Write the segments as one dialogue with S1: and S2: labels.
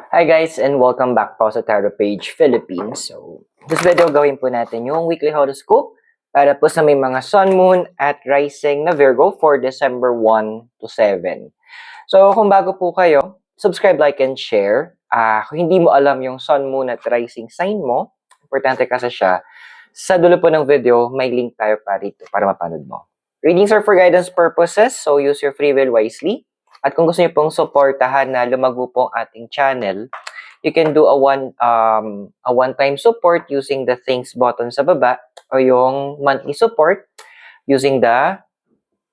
S1: Hi guys and welcome back po sa Tarot Page Philippines. So, this video gawin po natin yung weekly horoscope para po sa may mga Sun, Moon at Rising na Virgo for December 1 to 7. So, kung bago po kayo, subscribe, like, and share. Kung hindi mo alam yung Sun, Moon at Rising sign mo, importante kasi siya, sa dulo po ng video, may link tayo para rito para mapanood mo. Readings are for guidance purposes, so use your free will wisely. At kung gusto niyo pong suportahan na lumago po ang ating channel, you can do a one-time support using the thanks button sa baba o yung monthly support using the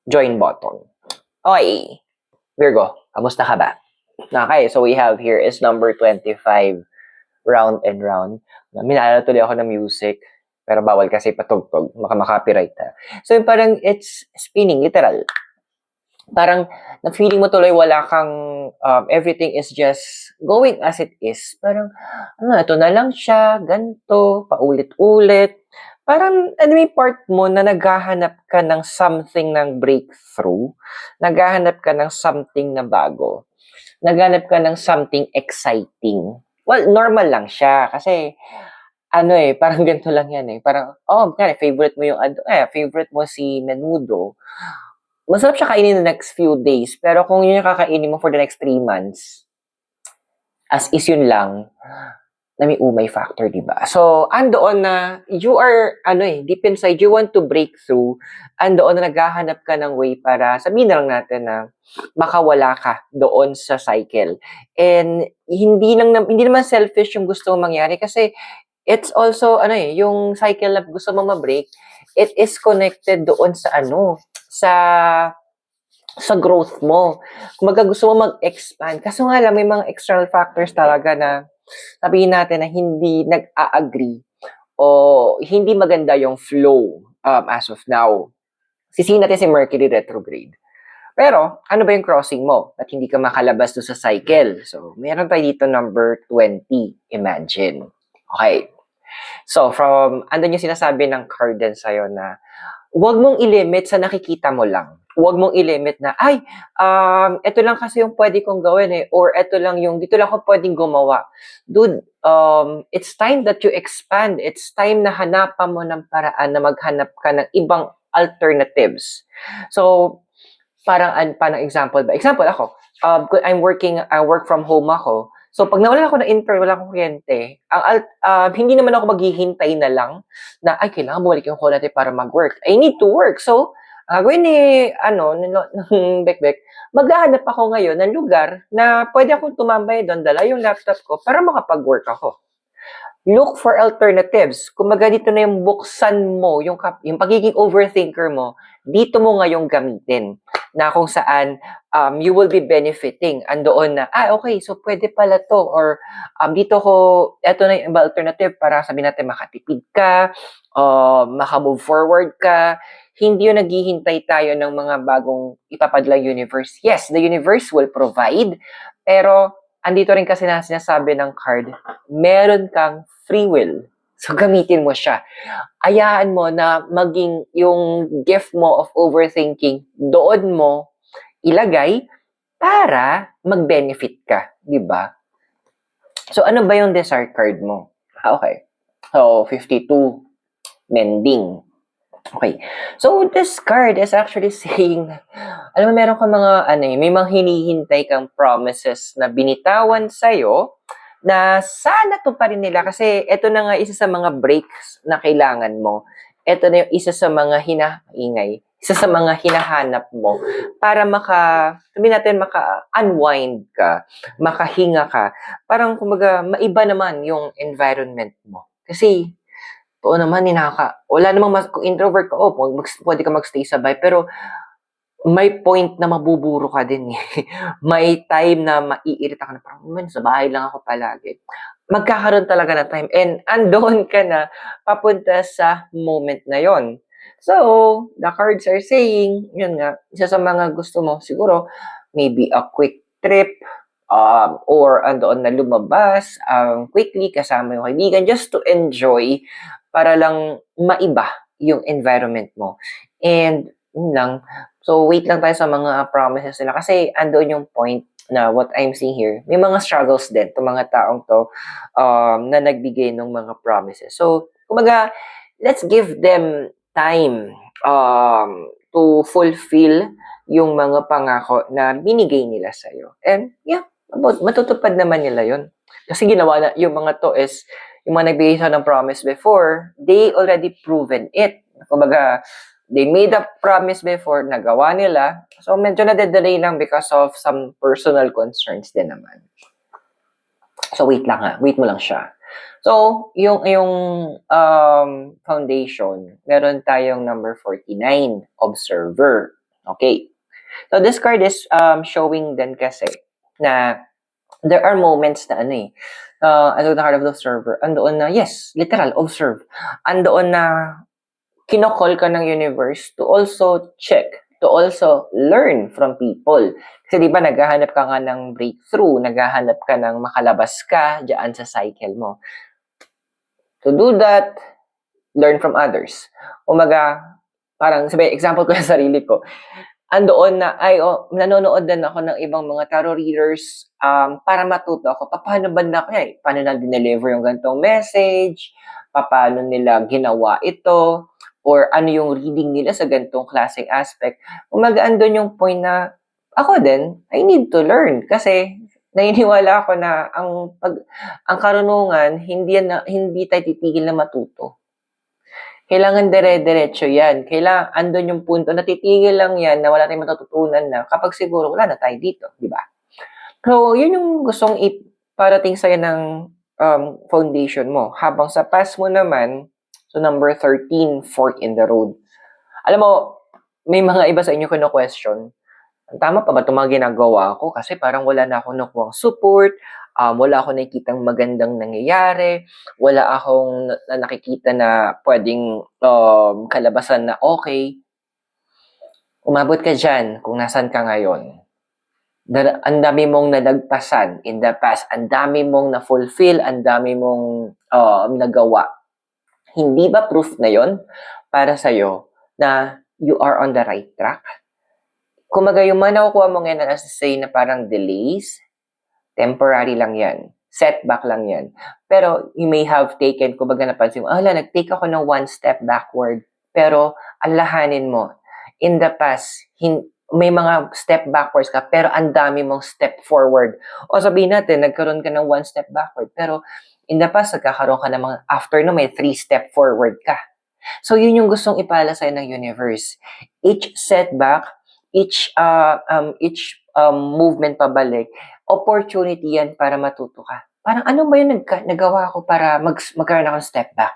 S1: join button. Okay, Virgo, kamusta ka ba? Okay, so we have here is number 25, round and round. Minaalala tuloy ako ng music, pero bawal kasi patugtog, maka-copyright na. So yung parang it's spinning, literal. Parang na-feeling mo tuloy wala kang, everything is just going as it is. Parang, ito na lang siya, ganito, paulit-ulit. Parang, may part mo na naghahanap ka ng something ng breakthrough. Naghahanap ka ng something na bago. Naghahanap ka ng something exciting. Well, normal lang siya. Kasi, parang ganito lang yan eh. Parang, favorite mo yung, favorite mo si Menudo. Masarap siya kainin the next few days, pero kung yun yung kakainin mo for the next 3 months, as is yun lang, na may umay factor, diba? So, andoon na, you are, deep inside, you want to break through, andoon na naghahanap ka ng way para, sabihin na lang natin na, makawala ka doon sa cycle. And, hindi naman selfish yung gusto mong mangyari, kasi, it's also, yung cycle na gusto mong ma-break, it is connected doon sa sa growth mo. Kung gusto mo mag-expand. Kaso nga lang, may mga external factors talaga na sabihin natin na hindi nag-a-agree o hindi maganda yung flow as of now. Sisihin natin si Mercury retrograde. Pero, ano ba yung crossing mo? At hindi ka makalabas doon sa cycle. So, meron tayo dito number 20. Imagine. Okay. So, andun yung sinasabi ng card din sa'yo na huwag mong ilimit sa nakikita mo lang. Huwag mong ilimit na, ito lang kasi yung pwede kong gawin eh, or dito lang ako pwedeng gumawa. Dude, it's time that you expand. It's time na hanapan mo ng paraan na maghanap ka ng ibang alternatives. So, parang example ba? Example ako, I work from home ako. So, pag nawalan ako ng intern, wala akong kuryente, hindi naman ako maghihintay na lang na, kailangan bumalik yung kuryente para mag-work. I need to work. So, gawin ng Bekbek, maghahanap ako ngayon ng lugar na pwede akong tumambay doon, dala yung laptop ko para makapag-work ako. Look for alternatives. Kung dito na yung buksan mo, yung pagiging overthinker mo, dito mo ngayong gamitin na kung saan you will be benefiting. Andoon na, okay, so pwede pala to. Or eto na yung alternative para sabihin natin makatipid ka, makamove forward ka. Hindi yung naghihintay tayo ng mga bagong ipapadala universe. Yes, the universe will provide, pero andito rin kasi na sinasabi ng card, meron kang free will. So, gamitin mo siya. Ayaan mo na maging yung gift mo of overthinking, doon mo ilagay para mag-benefit ka. Diba? So, ano ba yung desire card mo? Okay. So, 52, mending. Okay. So, this card is actually saying, alam mo, meron kang mga, may mga hinihintay kang promises na binitawan sa'yo, na sana to pa rin nila kasi ito na nga isa sa mga breaks na kailangan mo. Ito na yung isa sa mga isa sa mga hinahanap mo para maka-unwind ka, makahinga ka. Parang kumbaga, maiba naman yung environment mo. Kasi, naman, wala namang kung introvert ka, pwede ka magstay sa bahay, pero may point na mabuburo ka din eh. May time na maiirita ka na parang, sa bahay lang ako palagi. Magkakaroon talaga ng time and andoon ka na papunta sa moment na yon. So, the cards are saying, yun nga, isa sa mga gusto mo, siguro, maybe a quick trip, or andoon na lumabas, quickly kasama yung kaibigan, just to enjoy, para lang maiba yung environment mo. And, yun lang. So, wait lang tayo sa mga promises nila kasi andoon yung point na what I'm seeing here, may mga struggles din itong mga taong to na nagbigay ng mga promises. So, kumbaga, let's give them time to fulfill yung mga pangako na binigay nila sa'yo. And yeah, matutupad naman nila yun. Kasi ginawa na, yung mga to is, yung mga nagbigay sa ng promise before, they already proven it. Kumbaga, they made a promise before, nagawa nila. So, medyo nade-delay lang because of some personal concerns din naman. So, wait lang ha. Wait mo lang siya. So, yung foundation, meron tayong number 49, observer. Okay. So, this card is showing din kasi na there are moments na ano the heart of the observer, andoon na, yes, literal, observe. Andoon na kinokall ka ng universe to also check, to also learn from people. Kasi di ba naghahanap ka nga ng breakthrough, naghahanap ka ng makalabas ka dyan sa cycle mo. To do that, learn from others. Umaga, parang, sabi, example ko sa sarili ko, andoon na, nanonood din ako ng ibang mga tarot readers para matuto ako, paano ba paano na dineliver yung ganitong message, paano nila ginawa ito, or ano yung reading nila sa ganitong klaseng aspect. Umaga, andun yung point na, ako din, I need to learn, kasi naniniwala ako na ang karunungan, hindi tayo titigil na matuto. Kailangan dire-diretso yan. Kailangan, andun yung punto, natitigil lang yan na wala tayong matututunan na kapag siguro wala na tayo dito, di ba? So, yun yung gustong iparating sa'yo ng foundation mo. Habang sa past mo naman, so number 13, fork in the road. Alam mo, may mga iba sa inyo kino-question, tama pa ba itong mga ginagawa ko? Kasi parang wala na akong nakuhang support, wala akong nakikitang magandang nangyayari, wala akong nakikita na pwedeng kalabasan na okay. Umabot ka dyan kung nasan ka ngayon. Ang dami mong nalagpasan in the past, ang dami mong na-fulfill, ang dami mong nagawa. Hindi ba proof na yon para sa'yo na you are on the right track? Kumaga yung mga nakukuha mo ngayon na say na parang delays, temporary lang yan. Setback lang yan. Pero you may have taken, kumbaga napansin mo, nag-take ako ng one step backward. Pero alahanin mo, in the past, may mga step backwards ka, pero ang dami mong step forward. O sabihin natin, nagkaroon ka ng one step backward, pero in the past, nagkakaroon ka ng mga, after no, may 3 step forward ka. So yun yung gustong ipala sa'yo ng universe. Each setback, each movement pabalik, opportunity yan para matuto ka. Parang ano ba yung nagawa ko para magkaroon ako ng step back?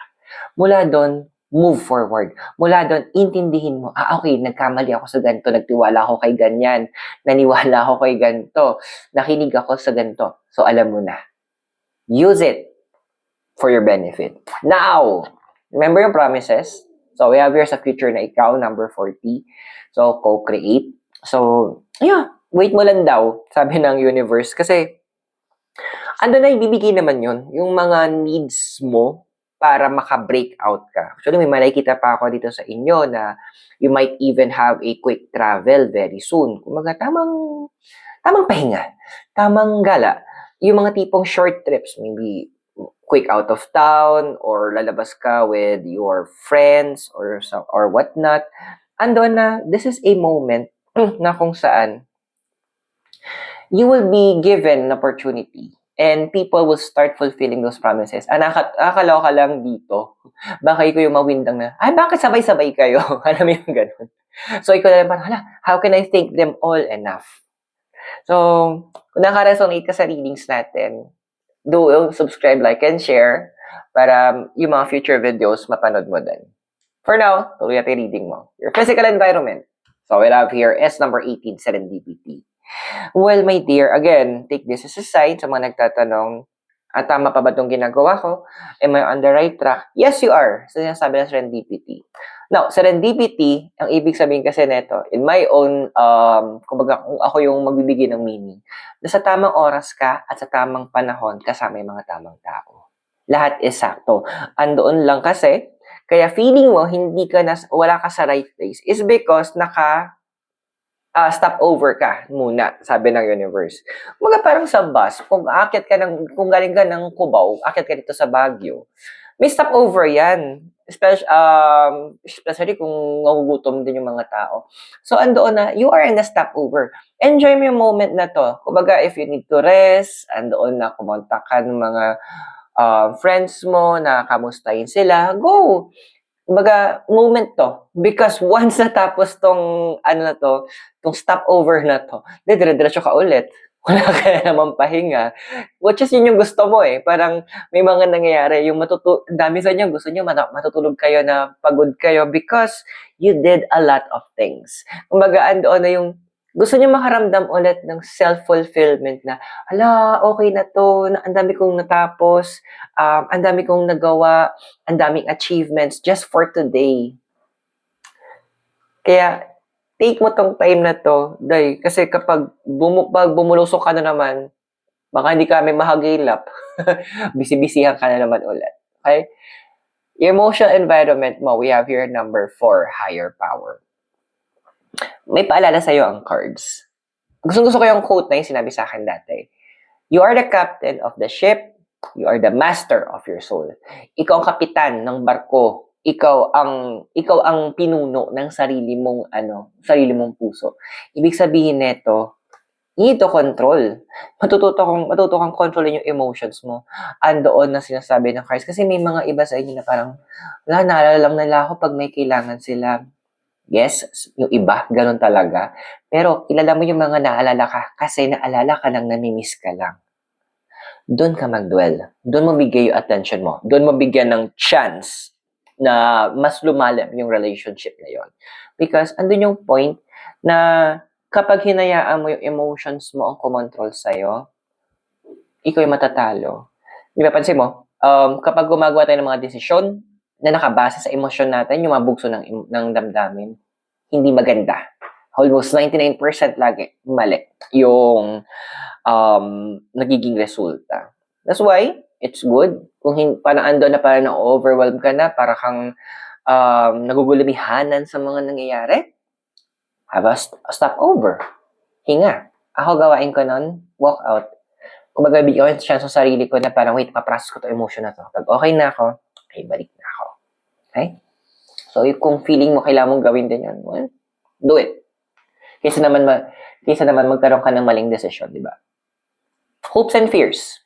S1: Mula doon, move forward. Mula doon, intindihin mo, okay, nagkamali ako sa ganito, nagtiwala ako kay ganyan, naniwala ako kay ganito, nakinig ako sa ganito. So alam mo na. Use it for your benefit. Now, remember yung promises? So we have here sa future na ikaw, number 40. So, co-create. So, yeah, wait mo lang daw, sabi ng universe. Kasi, ando na ibibigay naman yun, yung mga needs mo para maka-break out ka. Actually, may makikita pa ako dito sa inyo na you might even have a quick travel very soon. Kumaga, tamang pahinga, tamang gala. Yung mga tipong short trips, maybe quick out of town, or lalabas ka with your friends, or whatnot. Andun na, this is a moment na kung saan you will be given an opportunity and people will start fulfilling those promises. Nakakaloka lang dito. Baka ikaw yung mawindang na, bakit sabay-sabay kayo? Alam mo yung ganun. So, ikaw na parang, how can I thank them all enough? So, kung naka-resonate ka sa readings natin, do subscribe, like, and share para yung mga future videos mapanood mo din. For now, tuloy natin reading mo. Your physical environment. So, we have here S number 18, serendipity. Well, my dear, again, take this as a sign sa mga nagtatanong, tama pa ba itong ginagawa ko? Am I on the right track? Yes, you are. So, sinasabi ng serendipity. Now, serendipity, ang ibig sabihin kasi nito, in my own, kumbaga, kung ako yung magbibigay ng meaning, na sa tamang oras ka at sa tamang panahon kasama yung mga tamang tao. Lahat is sakto. Andoon lang kasi, kaya feeling mo wala ka sa right place is because stopover ka muna, sabi ng universe. Kumbaga parang sa bus, kung galing ka ng Cubao, aakyat ka dito sa Baguio, may stopover yan. Especially kung nagugutom din yung mga tao. So, andoon na, you are in the stopover. Enjoy mo yung moment na to. Kumbaga, if you need to rest, andoon na, kumontak ka ng mga friends mo na kamustahin sila, go! Kumbaga, moment to. Because once natapos tong, tong stopover na to, dire-diretso ka ulit. Wala ka na naman pahinga. Which is yun yung gusto mo eh. Parang may mga nangyayari. Yung dami sa inyo, gusto nyo matutulog kayo na pagod kayo because you did a lot of things. Kumbaga, andoon na yung gusto nyo makaramdam ulit ng self-fulfillment na, okay na to, ang dami kong natapos, ang dami kong nagawa, ang daming achievements just for today. Kaya, take mo tong time na to, day, kasi kapag bumulusok ka na naman, baka hindi kami mahagilap, bisi-bisihan ka na naman ulit. Okay? Emotional environment mo, we have here number 4, higher power. May paalala sa'yo ang cards. Gusto ko yung quote na yung sinabi sa akin dati. You are the captain of the ship, you are the master of your soul. Ikaw ang kapitan ng barko. Ikaw ang pinuno ng sarili mong puso. Ibig sabihin nito, you need to control. Matututo kang kontrolin yung emotions mo. Andoon na sinasabi ng cards. Kasi may mga iba sa inyo na parang, naalala lang nila ako pag may kailangan sila. Yes, yung iba, ganun talaga. Pero, kilala mo yung mga naalala ka kasi naalala ka nang namimiss ka lang. Doon ka mag-dwell. Doon mo bigay yung attention mo. Doon mo bigyan ng chance na mas lumalim yung relationship na yon. Because, andun yung point na kapag hinayaan mo yung emotions mo ang kumontrol sa'yo, ikaw yung matatalo. Di ba, pansin mo, kapag gumagawa tayo ng mga desisyon na nakabase sa emosyon natin, yung mga bugso ng damdamin, hindi maganda. Almost 99% lagi mali yung nagiging resulta. That's why, it's good. Kung parang ando na parang na-overwhelm ka na, para kang nagugulamihanan sa mga nangyayari, have a stopover. Hinga. Ako gawain ko nun, walk out. Kung magbibigyan ko yung chance sa sarili ko na parang, wait, paprocess ko to emotion na to. Pag okay na ako, okay, balik na ako. Okay? So, kung feeling mo kailangan mong gawin din yan, well, do it. Kaysa naman magkaroon ka ng maling desisyon, di ba? Hopes and fears.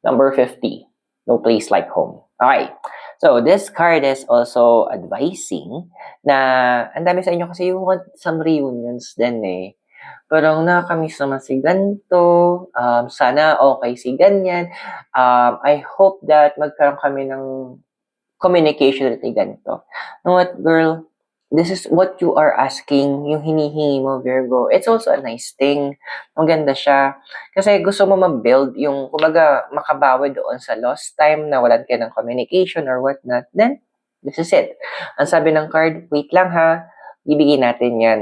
S1: Number 50. No place like home. Okay. So, this card is also advising na ang dami sa inyo kasi you want some reunions din eh. Parang nakakamiss naman si ganito. Sana okay si ganyan. I hope that magkaroon kami ng communication with ganito. You know what, girl? This is what you are asking, yung hinihingi mo, Virgo. It's also a nice thing. Ang ganda siya. Kasi gusto mo ma-build yung, kumbaga, makabawi doon sa lost time na walan kayo ng communication or whatnot. Then, this is it. Ang sabi ng card, wait lang ha, bibigyan natin yan.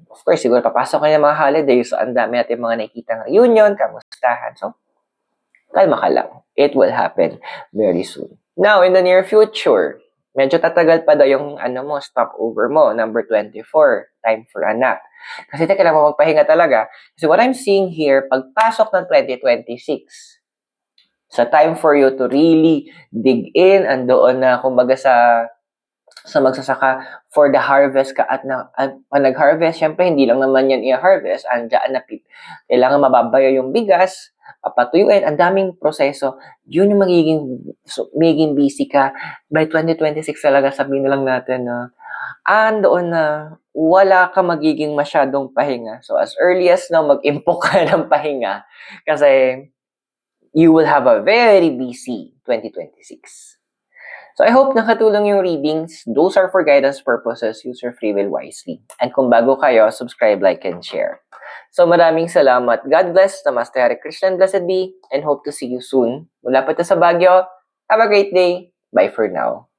S1: Of course, siguro papasok kayo ng mga holidays, so ang dami natin mga nakikita ng reunion, kamustahan. So, kalma ka lang. It will happen very soon. Now, in the near future, medyo tatagal pa daw yung stopover mo, number 24, time for a nap. Kasi kailangan mo magpahinga talaga. Kasi what I'm seeing here, pagpasok ng 2026, sa time for you to really dig in, andoon na, kumbaga sa magsasaka for the harvest ka at nag-harvest, syempre hindi lang naman yan i-harvest, andyan na kailangan mababayo yung bigas, papatuyuin, ang daming proseso, yun yung magiging busy ka. By 2026 talaga, sabihin na lang natin na andoon na wala ka magiging masyadong pahinga. So as early as now, mag-impok ka ng pahinga kasi you will have a very busy 2026. So I hope nakatulong yung readings. Those are for guidance purposes. Use your free will wisely. And kung bago kayo, subscribe, like, and share. So maraming salamat. God bless. Namaste, Hare Krishna, and blessed be. And hope to see you soon. Mula pa sa Baguio. Have a great day. Bye for now.